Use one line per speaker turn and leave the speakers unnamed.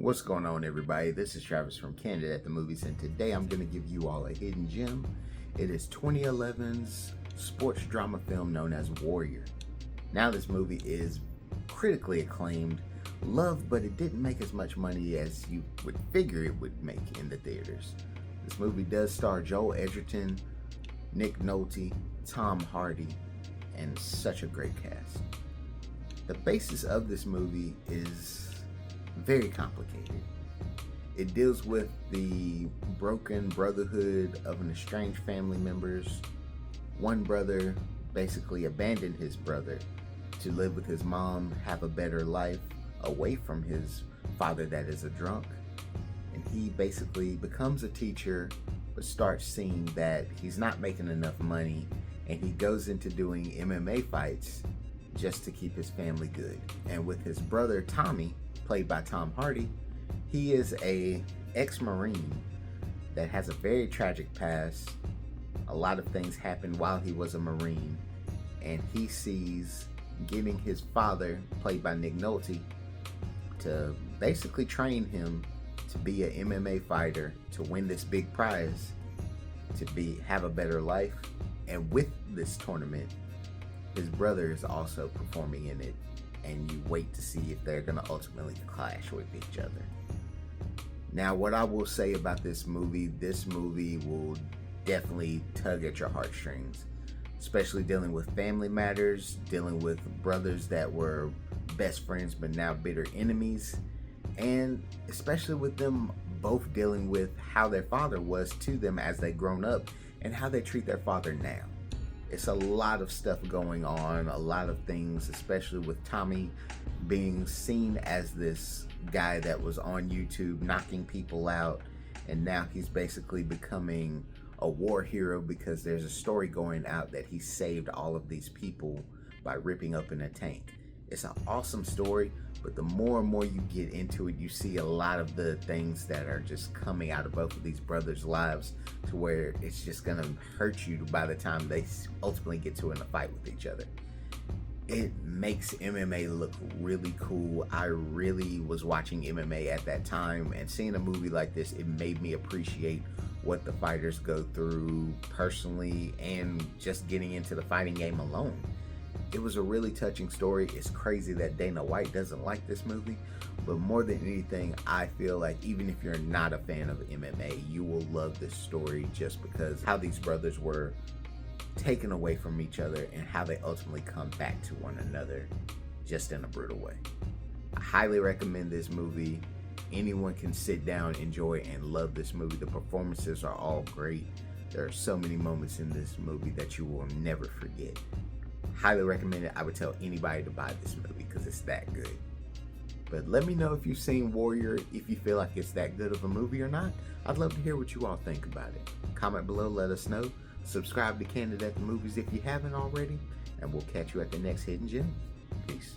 What's going on, everybody? This is Travis from Candid at the Movies, and today I'm going to give you all a hidden gem. It is 2011's sports drama film known as Warrior. Now, this movie is critically acclaimed, loved, but it didn't make as much money as you would figure it would make in the theaters. This movie does star Joel Edgerton, Nick Nolte, Tom Hardy, and such a great cast. The basis of this movie is very complicated. It deals with the broken brotherhood of an estranged family members. One brother basically abandoned his brother to live with his mom, have a better life away from his father that is a drunk. And he basically becomes a teacher, but starts seeing that he's not making enough money, and he goes into doing MMA fights just to keep his family good. And with his brother Tommy, played by Tom Hardy, he is a ex-Marine that has a very tragic past. A lot of things happened while he was a Marine, and he sees getting his father, played by Nick Nolte, to basically train him to be an MMA fighter, to win this big prize, to have a better life. And with this tournament, his brother is also performing in it, and you wait to see if they're going to ultimately clash with each other. Now, what I will say about this movie will definitely tug at your heartstrings, especially dealing with family matters, dealing with brothers that were best friends but now bitter enemies, and especially with them both dealing with how their father was to them as they grown up and how they treat their father now. It's a lot of stuff going on, a lot of things, especially with Tommy being seen as this guy that was on YouTube knocking people out, and now he's basically becoming a war hero because there's a story going out that he saved all of these people by ripping up in a tank. It's an awesome story, but the more and more you get into it, you see a lot of the things that are just coming out of both of these brothers' lives to where it's just gonna hurt you by the time they ultimately get to in a fight with each other. It makes MMA look really cool. I really was watching MMA at that time, and seeing a movie like this, it made me appreciate what the fighters go through personally and just getting into the fighting game alone. It was a really touching story. It's crazy that Dana White doesn't like this movie, but more than anything, I feel like even if you're not a fan of MMA, you will love this story just because how these brothers were taken away from each other and how they ultimately come back to one another just in a brutal way. I highly recommend this movie. Anyone can sit down, enjoy, and love this movie. The performances are all great. There are so many moments in this movie that you will never forget. Highly recommend it. I would tell anybody to buy this movie because it's that good. But let me know if you've seen Warrior, if you feel like it's that good of a movie or not. I'd love to hear what you all think about it. Comment below, let us know. Subscribe to Candid at the Movies if you haven't already, and we'll catch you at the next Hidden Gem. Peace.